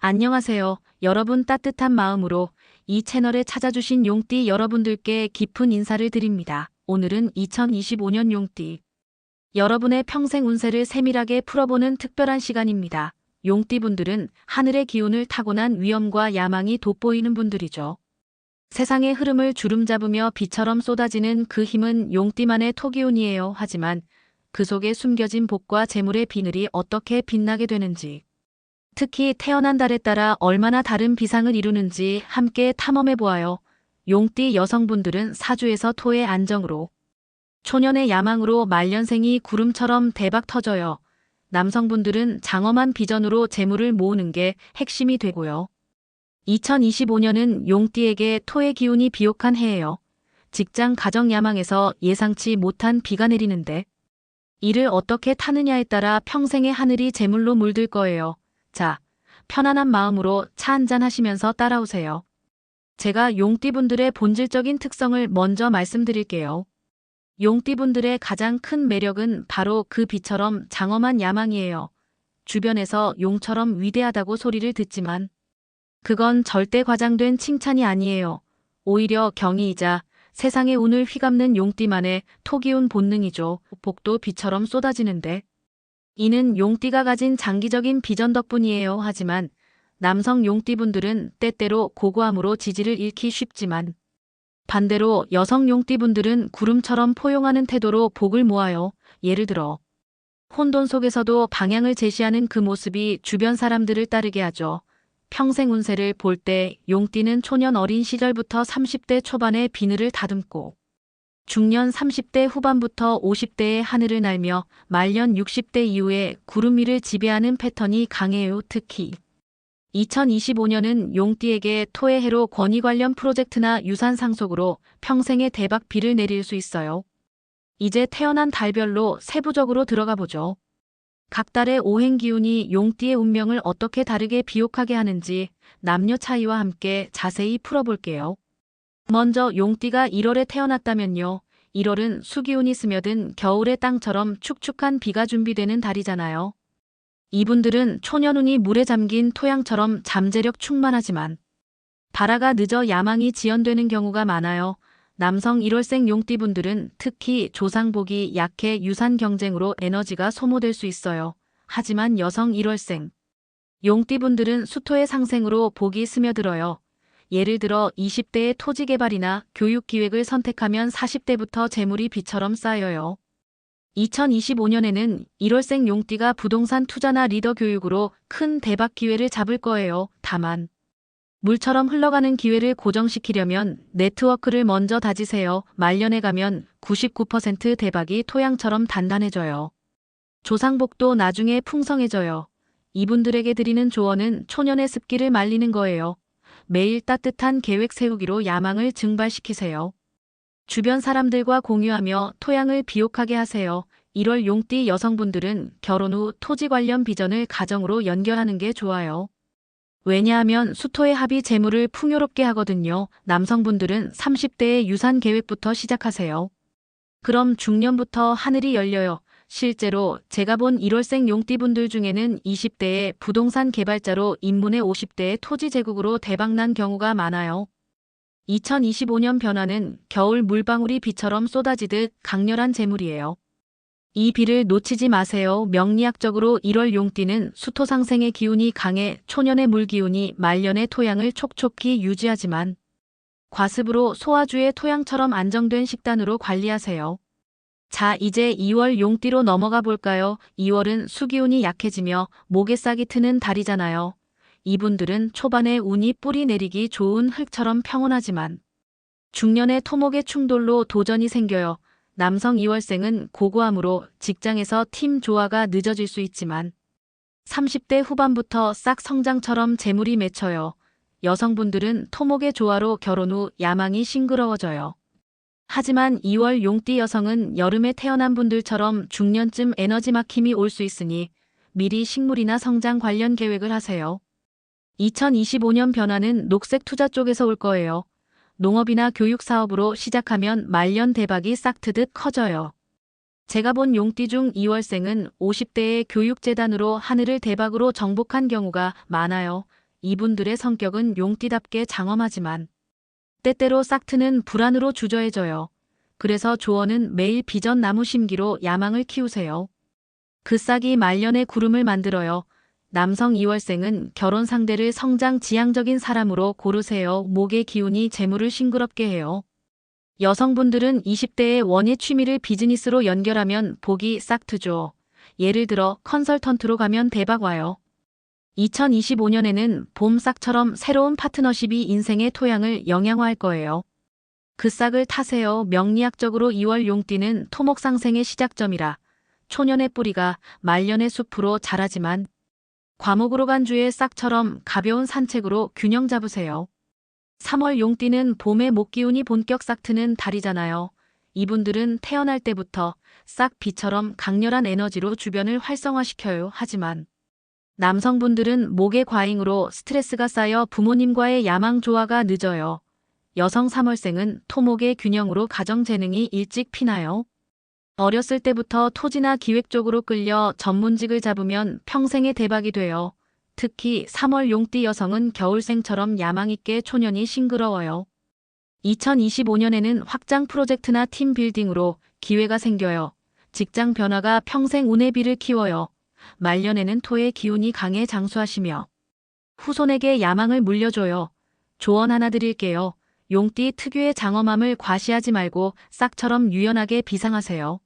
안녕하세요. 여러분 따뜻한 마음으로 이 채널에 찾아주신 용띠 여러분들께 깊은 인사를 드립니다. 오늘은 2025년 용띠 여러분의 평생 운세를 세밀하게 풀어보는 특별한 시간입니다. 용띠분들은 하늘의 기운을 타고난 위엄과 야망이 돋보이는 분들이죠. 세상의 흐름을 주름잡으며 비처럼 쏟아지는 그 힘은 용띠만의 토기운이에요. 하지만 그 속에 숨겨진 복과 재물의 비늘이 어떻게 빛나게 되는지, 특히 태어난 달에 따라 얼마나 다른 비상을 이루는지 함께 탐험해 보아요. 용띠 여성분들은 사주에서 토의 안정으로, 초년의 야망으로 말년생이 구름처럼 대박 터져요. 남성분들은 장엄한 비전으로 재물을 모으는 게 핵심이 되고요. 2025년은 용띠에게 토의 기운이 비옥한 해예요. 직장 가정 야망에서 예상치 못한 비가 내리는데, 이를 어떻게 타느냐에 따라 평생의 하늘이 재물로 물들 거예요. 자, 편안한 마음으로 차 한잔 하시면서 따라오세요. 제가 용띠분들의 본질적인 특성을 먼저 말씀드릴게요. 용띠분들의 가장 큰 매력은 바로 그 비처럼 장엄한 야망이에요. 주변에서 용처럼 위대하다고 소리를 듣지만 그건 절대 과장된 칭찬이 아니에요. 오히려 경이이자 세상의 운을 휘감는 용띠만의 토기운 본능이죠. 복도 비처럼 쏟아지는데, 이는 용띠가 가진 장기적인 비전 덕분이에요. 하지만 남성 용띠분들은 때때로 고고함으로 지지를 잃기 쉽지만, 반대로 여성 용띠분들은 구름처럼 포용하는 태도로 복을 모아요. 예를 들어 혼돈 속에서도 방향을 제시하는 그 모습이 주변 사람들을 따르게 하죠. 평생 운세를 볼 때 용띠는 초년 어린 시절부터 30대 초반의 비늘을 다듬고 중년 30대 후반부터 50대의 하늘을 날며 말년 60대 이후에 구름 위를 지배하는 패턴이 강해요. 특히 2025년은 용띠에게 토의 해로 권위 관련 프로젝트나 유산 상속으로 평생의 대박 비를 내릴 수 있어요. 이제 태어난 달별로 세부적으로 들어가 보죠. 각 달의 오행 기운이 용띠의 운명을 어떻게 다르게 비옥하게 하는지 남녀 차이와 함께 자세히 풀어볼게요. 먼저 용띠가 1월에 태어났다면요. 1월은 수기운이 스며든 겨울의 땅처럼 축축한 비가 준비되는 달이잖아요. 이분들은 초년운이 물에 잠긴 토양처럼 잠재력 충만하지만 발화가 늦어 야망이 지연되는 경우가 많아요. 남성 1월생 용띠분들은 특히 조상복이 약해 유산 경쟁으로 에너지가 소모될 수 있어요. 하지만 여성 1월생 용띠분들은 수토의 상생으로 복이 스며들어요. 예를 들어 20대의 토지 개발이나 교육 기획을 선택하면 40대부터 재물이 비처럼 쌓여요. 2025년에는 1월생 용띠가 부동산 투자나 리더 교육으로 큰 대박 기회를 잡을 거예요. 다만 물처럼 흘러가는 기회를 고정시키려면 네트워크를 먼저 다지세요. 말년에 가면 99% 대박이 토양처럼 단단해져요. 조상복도 나중에 풍성해져요. 이분들에게 드리는 조언은 초년의 습기를 말리는 거예요. 매일 따뜻한 계획 세우기로 야망을 증발시키세요. 주변 사람들과 공유하며 토양을 비옥하게 하세요. 1월 용띠 여성분들은 결혼 후 토지 관련 비전을 가정으로 연결하는 게 좋아요. 왜냐하면 수토의 합이 재물을 풍요롭게 하거든요. 남성분들은 30대의 유산 계획부터 시작하세요. 그럼 중년부터 하늘이 열려요. 실제로 제가 본 1월생 용띠분들 중에는 20대의 부동산 개발자로 입문해 50대의 토지 제국으로 대박난 경우가 많아요. 2025년 변화는 겨울 물방울이 비처럼 쏟아지듯 강렬한 재물이에요. 이 비를 놓치지 마세요. 명리학적으로 1월 용띠는 수토 상생의 기운이 강해 초년의 물 기운이 말년의 토양을 촉촉히 유지하지만 과습으로 소화주의 토양처럼 안정된 식단으로 관리하세요. 자, 이제 2월 용띠로 넘어가 볼까요? 2월은 수기운이 약해지며 목에 싹이 트는 달이잖아요. 이분들은 초반에 운이 뿌리 내리기 좋은 흙처럼 평온하지만 중년의 토목의 충돌로 도전이 생겨요. 남성 2월생은 고고함으로 직장에서 팀 조화가 늦어질 수 있지만 30대 후반부터 싹 성장처럼 재물이 맺혀요. 여성분들은 토목의 조화로 결혼 후 야망이 싱그러워져요. 하지만 2월 용띠 여성은 여름에 태어난 분들처럼 중년쯤 에너지 막힘이 올 수 있으니 미리 식물이나 성장 관련 계획을 하세요. 2025년 변화는 녹색 투자 쪽에서 올 거예요. 농업이나 교육 사업으로 시작하면 말년 대박이 싹 트듯 커져요. 제가 본 용띠 중 2월생은 50대의 교육재단으로 하늘을 대박으로 정복한 경우가 많아요. 이분들의 성격은 용띠답게 장엄하지만 때때로 싹트는 불안으로 주저해져요. 그래서 조언은 매일 비전 나무 심기로 야망을 키우세요. 그 싹이 말년의 구름을 만들어요. 남성 2월생은 결혼 상대를 성장 지향적인 사람으로 고르세요. 목의 기운이 재물을 싱그럽게 해요. 여성분들은 20대의 원예 취미를 비즈니스로 연결하면 복이 싹 트죠. 예를 들어 컨설턴트로 가면 대박 와요. 2025년에는 봄 싹처럼 새로운 파트너십이 인생의 토양을 영양화할 거예요. 그 싹을 타세요. 명리학적으로 2월 용띠는 토목 상생의 시작점이라 초년의 뿌리가 말년의 숲으로 자라지만 과목으로 간 주의 싹처럼 가벼운 산책으로 균형 잡으세요. 3월 용띠는 봄의 목기운이 본격 싹 트는 달이잖아요. 이분들은 태어날 때부터 싹 비처럼 강렬한 에너지로 주변을 활성화시켜요. 하지만 남성분들은 목의 과잉으로 스트레스가 쌓여 부모님과의 야망 조화가 늦어요. 여성 3월생은 토목의 균형으로 가정 재능이 일찍 피나요. 어렸을 때부터 토지나 기획 쪽으로 끌려 전문직을 잡으면 평생의 대박이 돼요. 특히 3월 용띠 여성은 겨울생처럼 야망 있게 초년이 싱그러워요. 2025년에는 확장 프로젝트나 팀 빌딩으로 기회가 생겨요. 직장 변화가 평생 운의 비를 키워요. 말년에는 토의 기운이 강해 장수하시며 후손에게 야망을 물려줘요. 조언 하나 드릴게요. 용띠 특유의 장엄함을 과시하지 말고 싹처럼 유연하게 비상하세요.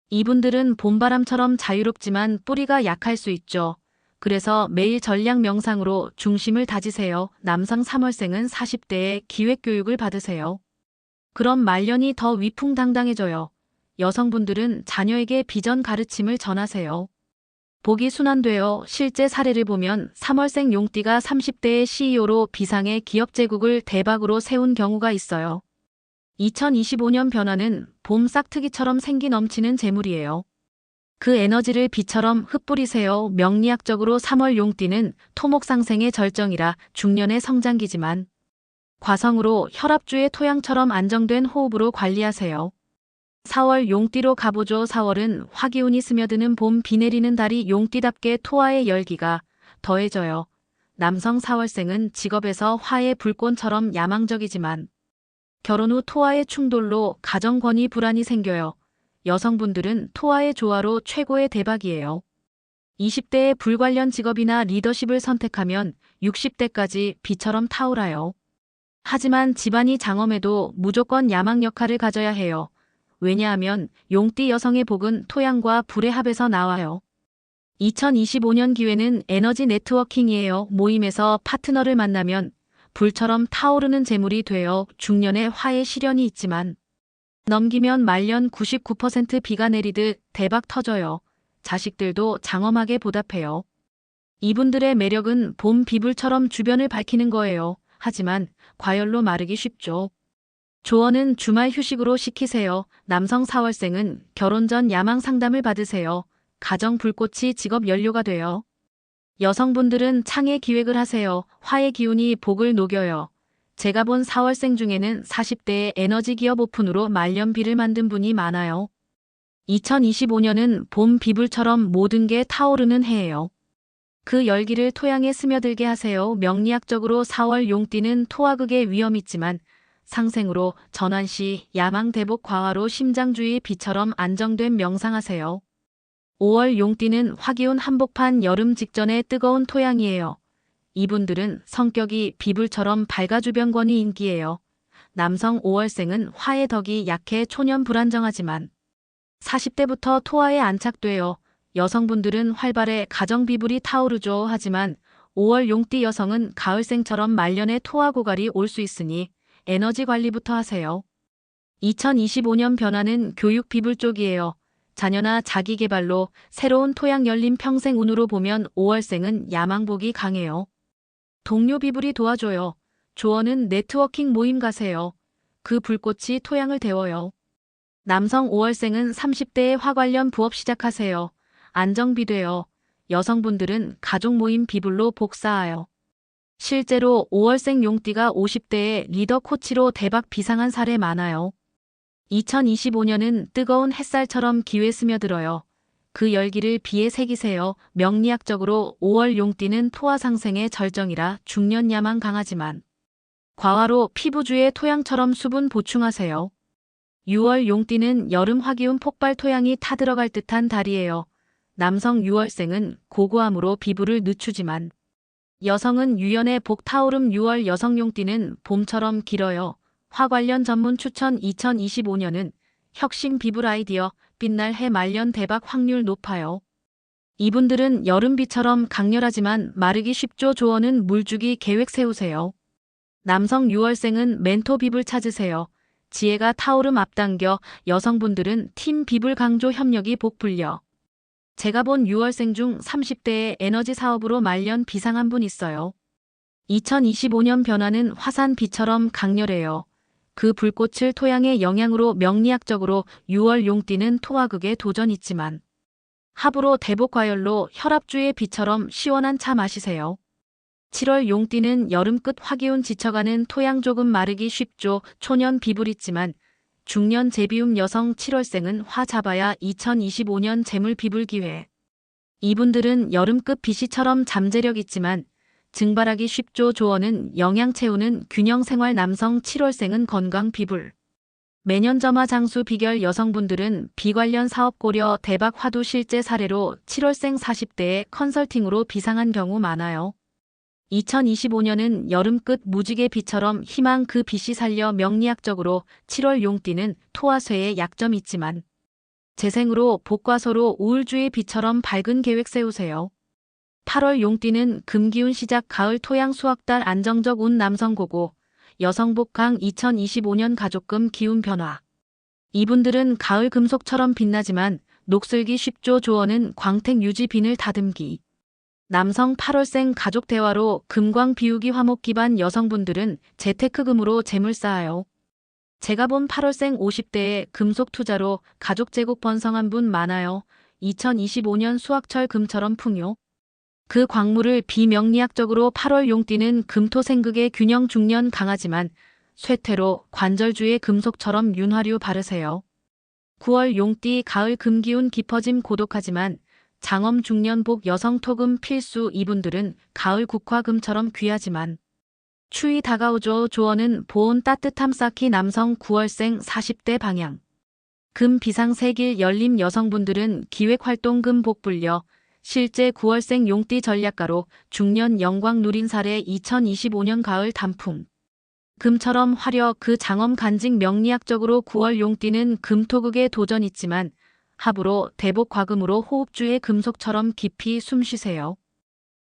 이분들은 봄바람처럼 자유롭지만 뿌리가 약할 수 있죠. 그래서 매일 전략 명상으로 중심을 다지세요. 남성 3월생은 40대에 기획교육을 받으세요. 그럼 말년이 더 위풍당당해져요. 여성분들은 자녀에게 비전 가르침을 전하세요. 복이 순환되어 실제 사례를 보면 3월생 용띠가 30대의 CEO로 비상의 기업 제국을 대박으로 세운 경우가 있어요. 2025년 변화는 봄 싹트기처럼 생기 넘치는 재물이에요. 그 에너지를 비처럼 흩뿌리세요. 명리학적으로 3월 용띠는 토목 상생의 절정이라 중년의 성장기지만 과성으로 혈압주의 토양처럼 안정된 호흡으로 관리하세요. 4월 용띠로 가보죠. 4월은 화기운이 스며드는 봄 비 내리는 달이 용띠답게 토화의 열기가 더해져요. 남성 4월생은 직업에서 화의 불꽃처럼 야망적이지만 결혼 후 토화의 충돌로 가정권위 불안이 생겨요. 여성분들은 토화의 조화로 최고의 대박이에요. 20대의 불관련 직업이나 리더십을 선택하면 60대까지 비처럼 타오라요. 하지만 집안이 장엄해도 무조건 야망 역할을 가져야 해요. 왜냐하면 용띠 여성의 복은 토양과 불의 합에서 나와요. 2025년 기회는 에너지 네트워킹이에요. 모임에서 파트너를 만나면 불처럼 타오르는 재물이 되어 중년에 화의 시련이 있지만 넘기면 말년 99% 비가 내리듯 대박 터져요. 자식들도 장엄하게 보답해요. 이분들의 매력은 봄 비불처럼 주변을 밝히는 거예요. 하지만 과열로 마르기 쉽죠. 조언은 주말 휴식으로 시키세요. 남성 4월생은 결혼 전 야망 상담을 받으세요. 가정 불꽃이 직업 연료가 돼요. 여성분들은 창의 기획을 하세요. 화의 기운이 복을 녹여요. 제가 본 4월생 중에는 40대의 에너지 기업 오픈으로 말년비를 만든 분이 많아요. 2025년은 봄 비불처럼 모든 게 타오르는 해예요. 그 열기를 토양에 스며들게 하세요. 명리학적으로 4월 용띠는 토화극의 위험이 있지만 상생으로 전환시 야망 대복 과화로 심장주의 비처럼 안정된 명상하세요. 5월 용띠는 화기운 한복판 여름 직전의 뜨거운 토양이에요. 이분들은 성격이 비불처럼 밝아 주변권이 인기예요. 남성 5월생은 화의 덕이 약해 초년 불안정하지만 40대부터 토화에 안착돼요. 여성분들은 활발해 가정 비불이 타오르죠. 하지만 5월 용띠 여성은 가을생처럼 말년에 토화 고갈이 올 수 있으니 에너지 관리부터 하세요. 2025년 변화는 교육 비불 쪽이에요. 자녀나 자기 개발로 새로운 토양 열린 평생 운으로 보면 5월생은 야망복이 강해요. 동료 비불이 도와줘요. 조언은 네트워킹 모임 가세요. 그 불꽃이 토양을 데워요. 남성 5월생은 30대에 화 관련 부업 시작하세요. 안정비 돼요. 여성분들은 가족 모임 비불로 복사하여. 실제로 5월생 용띠가 50대의 리더 코치로 대박 비상한 사례 많아요. 2025년은 뜨거운 햇살처럼 기회 스며들어요. 그 열기를 비에 새기세요. 명리학적으로 5월 용띠는 토화 상생의 절정이라 중년 야망 강하지만 과화로 피부주의 토양처럼 수분 보충하세요. 6월 용띠는 여름 화기운 폭발 토양이 타들어갈 듯한 달이에요. 남성 6월생은 고고함으로 피부를 늦추지만 여성은 유연의 복 타오름 6월 여성 용띠는 봄처럼 길어요. 화 관련 전문 추천 2025년은 혁신 비불 아이디어 빛날 해 말년 대박 확률 높아요. 이분들은 여름비처럼 강렬하지만 마르기 쉽죠. 조언은 물주기 계획 세우세요. 남성 6월생은 멘토 비불 찾으세요. 지혜가 타오름 앞당겨 여성분들은 팀 비불 강조 협력이 복불려. 제가 본 6월생 중 30대의 에너지 사업으로 말년 비상한 분 있어요. 2025년 변화는 화산비처럼 강렬해요. 그 불꽃을 토양의 영향으로 명리학적으로 6월 용띠는 토화극에 도전 있지만 합으로 대복과열로 혈압주의 비처럼 시원한 차 마시세요. 7월 용띠는 여름 끝 화기운 지쳐가는 토양 조금 마르기 쉽죠. 초년 비불 있지만 중년 제비움 여성 7월생은 화 잡아야 2025년 재물 비불 기회. 이분들은 여름 끝 비시처럼 잠재력 있지만 증발하기 쉽죠. 조언은 영양 채우는 균형 생활 남성 7월생은 건강 비불. 매년 점화 장수 비결 여성분들은 비 관련 사업 고려 대박 화두 실제 사례로 7월생 40대에 컨설팅으로 비상한 경우 많아요. 2025년은 여름 끝 무지개 비처럼 희망 그 빛이 살려 명리학적으로 7월 용띠는 토화쇠의 약점 있지만 재생으로 복과서로 우울주의 비처럼 밝은 계획 세우세요. 8월 용띠는 금기운 시작 가을 토양 수확달 안정적 운 남성 고고 여성 복강 2025년 가족금 기운 변화. 이분들은 가을 금속처럼 빛나지만 녹슬기 쉽죠. 조언은 광택 유지 비늘 다듬기. 남성 8월생 가족 대화로 금광 비우기 화목 기반 여성분들은 재테크금으로 재물 쌓아요. 제가 본 8월생 50대의 금속 투자로 가족 제국 번성한 분 많아요. 2025년 수학철 금처럼 풍요. 그 광물을 비명리학적으로 8월 용띠는 금토생극의 균형 중년 강하지만 쇠퇴로 관절주의 금속처럼 윤화류 바르세요. 9월 용띠 가을 금기운 깊어짐 고독하지만 장엄 중년복 여성 토금 필수. 이분들은 가을 국화금처럼 귀하지만 추위 다가오죠. 조언은 보온 따뜻함 쌓기 남성 9월생 40대 방향. 금 비상 세길 열림 여성분들은 기획활동 금 복불려. 실제 9월생 용띠 전략가로 중년 영광 누린 사례 2025년 가을 단풍. 금처럼 화려 그 장엄 간직 명리학적으로 9월 용띠는 금토극에 도전 있지만 합으로 대복 과금으로 호흡주의 금속처럼 깊이 숨쉬세요.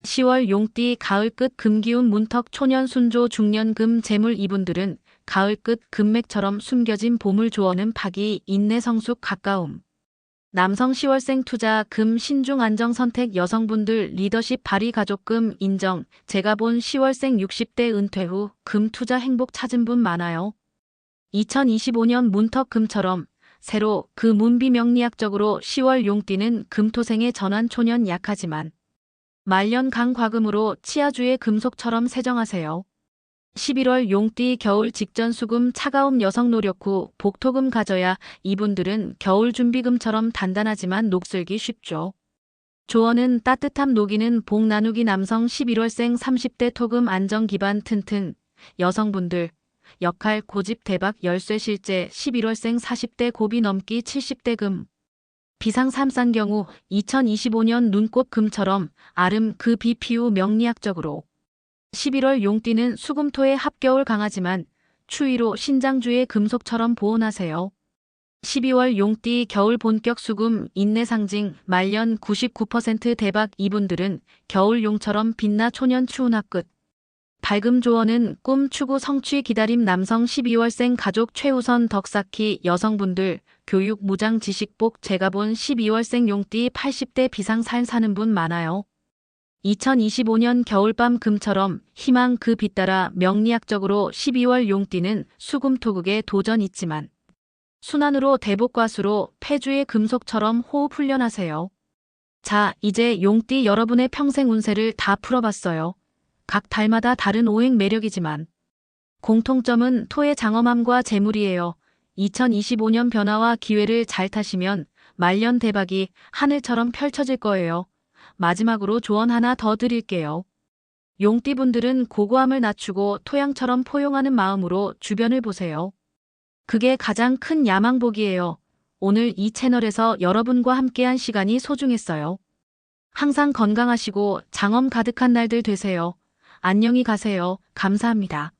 10월 용띠 가을 끝 금기운 문턱 초년 순조 중년 금 재물. 이분들은 가을 끝 금맥처럼 숨겨진 보물. 조언은 파기 인내 성숙 가까움. 남성 10월생 투자 금 신중 안정 선택 여성분들 리더십 발휘 가족금 인정. 제가 본 10월생 60대 은퇴 후 금 투자 행복 찾은 분 많아요. 2025년 문턱 금처럼 새로 그 문비 명리학적으로 10월 용띠는 금토생의 전환 초년 약하지만 말년 강과금으로 치아주의 금속처럼 세정하세요. 11월 용띠 겨울 직전 수금 차가움 여성 노력 후 복토금 가져야. 이분들은 겨울 준비금처럼 단단하지만 녹슬기 쉽죠. 조언은 따뜻함 녹이는 복 나누기 남성 11월생 30대 토금 안정 기반 튼튼. 여성분들 역할 고집 대박 열쇠 실제 11월생 40대 고비 넘기 70대 금. 비상 삼산 경우 2025년 눈꽃 금처럼 아름 그 비 피우 명리학적으로 11월 용띠는 수금토의 합겨울 강하지만 추위로 신장주의 금속처럼 보온하세요. 12월 용띠 겨울 본격 수금 인내 상징 말년 99% 대박. 이분들은 겨울 용처럼 빛나 초년 추운화 끝. 밝음. 조언은 꿈 추구 성취 기다림 남성 12월생 가족 최우선 덕 쌓기 여성분들 교육 무장 지식복. 제가 본 12월생 용띠 80대 비상 살 사는 분 많아요. 2025년 겨울밤 금처럼 희망 그 빛 따라 명리학적으로 12월 용띠는 수금토극에 도전 있지만 순환으로 대복과수로 폐주의 금속처럼 호흡 훈련하세요. 자, 이제 용띠 여러분의 평생 운세를 다 풀어봤어요. 각 달마다 다른 오행 매력이지만 공통점은 토의 장엄함과 재물이에요. 2025년 변화와 기회를 잘 타시면 말년 대박이 하늘처럼 펼쳐질 거예요. 마지막으로 조언 하나 더 드릴게요. 용띠분들은 고고함을 낮추고 토양처럼 포용하는 마음으로 주변을 보세요. 그게 가장 큰 야망복이에요. 오늘 이 채널에서 여러분과 함께한 시간이 소중했어요. 항상 건강하시고 장엄 가득한 날들 되세요. 안녕히 가세요. 감사합니다.